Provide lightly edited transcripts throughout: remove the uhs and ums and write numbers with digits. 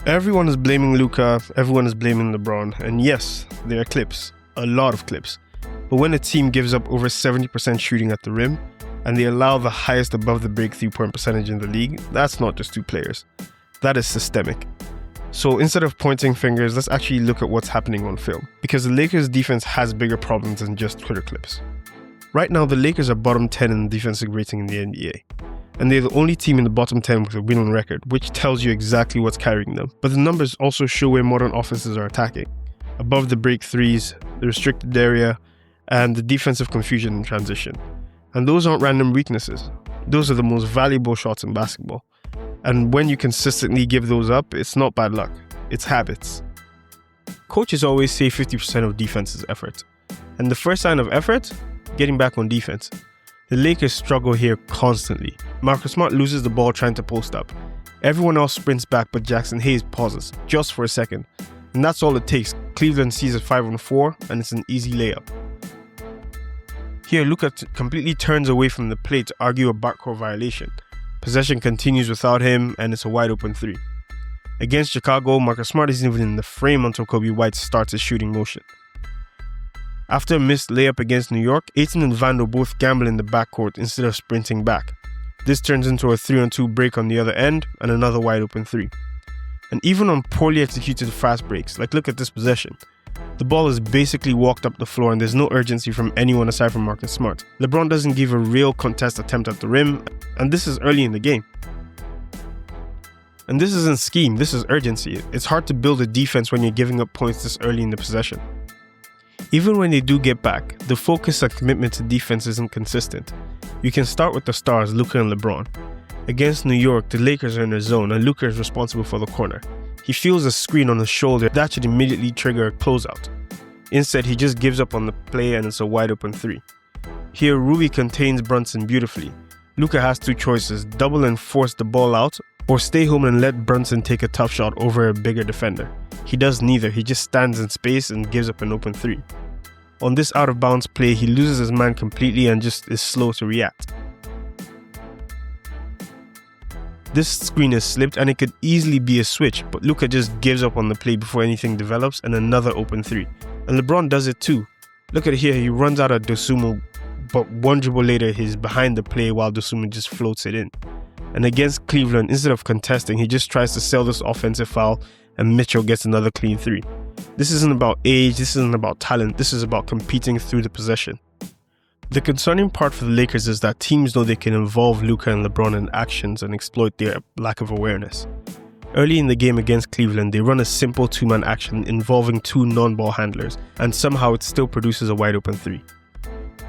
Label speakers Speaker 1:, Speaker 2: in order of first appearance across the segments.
Speaker 1: Everyone is blaming Luka, everyone is blaming LeBron, and yes, there are clips, a lot of clips. But when a team gives up over 70% shooting at the rim, and they allow the highest above the break 3-point percentage in the league, that's not just two players. That is systemic. So instead of pointing fingers, let's actually look at what's happening on film. Because the Lakers defense has bigger problems than just Twitter clips. Right now, the Lakers are bottom 10 in defensive rating in the NBA. And they're the only team in the bottom 10 with a winning record, which tells you exactly what's carrying them. But the numbers also show where modern offenses are attacking. Above the break threes, the restricted area, and the defensive confusion in transition. And those aren't random weaknesses. Those are the most valuable shots in basketball. And when you consistently give those up, it's not bad luck, it's habits. Coaches always say 50% of defense is effort. And the first sign of effort? Getting back on defense. The Lakers struggle here constantly. Marcus Smart loses the ball trying to post up. Everyone else sprints back, but Jackson Hayes pauses, just for a second. And that's all it takes. Cleveland sees a 5-on-4, and it's an easy layup. Here, Luka completely turns away from the play to argue a backcourt violation. Possession continues without him, and it's a wide open 3. Against Chicago, Marcus Smart isn't even in the frame until Kobe White starts his shooting motion. After a missed layup against New York, Ayton and Vando both gamble in the backcourt instead of sprinting back. This turns into a 3-on-2 break on the other end and another wide open 3. And even on poorly executed fast breaks, like look at this possession, the ball is basically walked up the floor and there's no urgency from anyone aside from Marcus Smart. LeBron doesn't give a real contest attempt at the rim, and this is early in the game. And this isn't scheme, this is urgency. It's hard to build a defense when you're giving up points this early in the possession. Even when they do get back, the focus and commitment to defense isn't consistent. You can start with the stars, Luka and LeBron. Against New York, the Lakers are in their zone and Luka is responsible for the corner. He feels a screen on his shoulder that should immediately trigger a closeout. Instead, he just gives up on the play and it's a wide open 3. Here, Rui contains Brunson beautifully. Luka has two choices, double and force the ball out, or stay home and let Brunson take a tough shot over a bigger defender. He does neither, he just stands in space and gives up an open 3. On this out of bounds play, he loses his man completely and just is slow to react. This screen is slipped and it could easily be a switch, but Luka just gives up on the play before anything develops and another open 3. And LeBron does it too. Look at it here, he runs out at Dosunmu, but one dribble later he's behind the play while Dosunmu just floats it in. And against Cleveland, instead of contesting, he just tries to sell this offensive foul and Mitchell gets another clean 3. This isn't about age, this isn't about talent, this is about competing through the possession. The concerning part for the Lakers is that teams know they can involve Luka and LeBron in actions and exploit their lack of awareness. Early in the game against Cleveland, they run a simple two-man action involving two non-ball handlers, and somehow it still produces a wide open 3.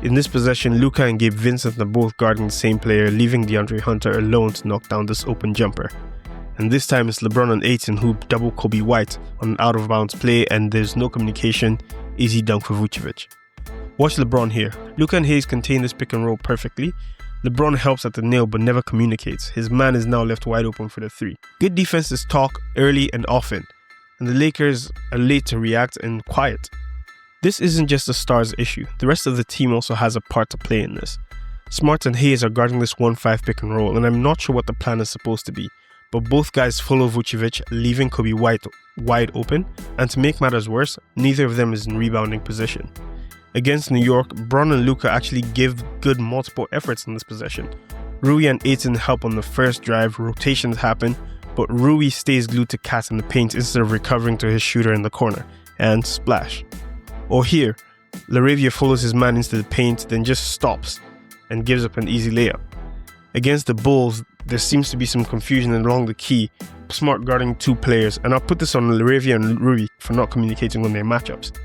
Speaker 1: In this possession, Luka and Gabe Vincent are both guarding the same player, leaving DeAndre Hunter alone to knock down this open jumper. And this time it's LeBron and Ayton who double Kobe White on an out-of-bounds play, and there's no communication, easy dunk for Vucevic. Watch LeBron here. Luka and Hayes contain this pick and roll perfectly. LeBron helps at the nail but never communicates. His man is now left wide open for the 3. Good defense is talk early and often, and the Lakers are late to react and quiet. This isn't just the stars' issue. The rest of the team also has a part to play in this. Smart and Hayes are guarding this 1-5 pick and roll, and I'm not sure what the plan is supposed to be. But both guys follow Vucevic, leaving Kobe White wide open, and to make matters worse, neither of them is in rebounding position. Against New York, Bron and Luka actually give good multiple efforts in this possession. Rui and Ayton help on the first drive, rotations happen, but Rui stays glued to Cat in the paint instead of recovering to his shooter in the corner, and splash. Or here, LaRavia follows his man into the paint, then just stops and gives up an easy layup. Against the Bulls, there seems to be some confusion along the key, Smart guarding two players, and I'll put this on LaRavia and Rui for not communicating on their matchups.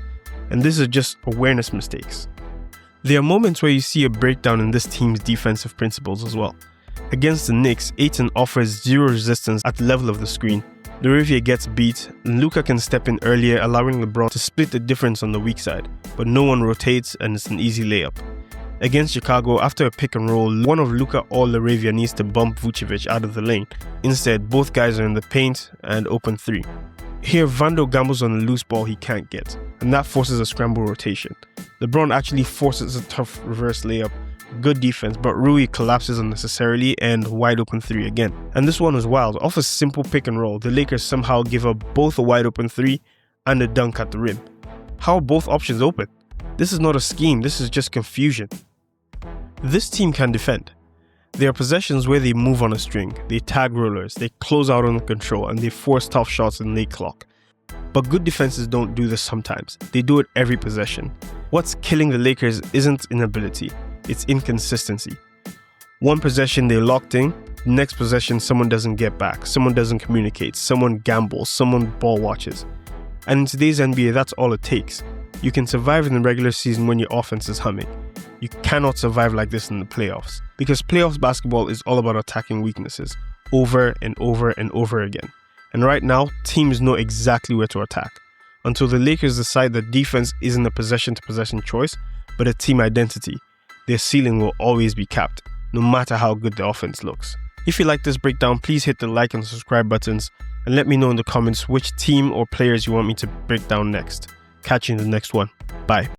Speaker 1: And this is just awareness mistakes. There are moments where you see a breakdown in this team's defensive principles as well. Against the Knicks, Ayton offers zero resistance at the level of the screen. LaRavia gets beat, and Luka can step in earlier, allowing LeBron to split the difference on the weak side, but no one rotates and it's an easy layup. Against Chicago, after a pick and roll, one of Luka or LaRavia needs to bump Vucevic out of the lane. Instead, both guys are in the paint and open 3. Here, Vando gambles on a loose ball he can't get, and that forces a scramble rotation. LeBron actually forces a tough reverse layup, good defense, but Rui collapses unnecessarily and wide open 3 again. And this one was wild. Off a simple pick and roll, the Lakers somehow give up both a wide open 3 and a dunk at the rim. How are both options open? This is not a scheme, this is just confusion. This team can defend. There are possessions where they move on a string, they tag rollers, they close out on control, and they force tough shots in late clock. But good defenses don't do this sometimes, they do it every possession. What's killing the Lakers isn't inability, it's inconsistency. One possession they're locked in, next possession someone doesn't get back, someone doesn't communicate, someone gambles, someone ball watches. And in today's NBA, that's all it takes. You can survive in the regular season when your offense is humming. You cannot survive like this in the playoffs, because playoffs basketball is all about attacking weaknesses over and over and over again. And right now, teams know exactly where to attack. Until the Lakers decide that defense isn't a possession-to-possession choice, but a team identity, their ceiling will always be capped, no matter how good the offense looks. If you like this breakdown, please hit the like and subscribe buttons, and let me know in the comments which team or players you want me to break down next. Catch you in the next one. Bye.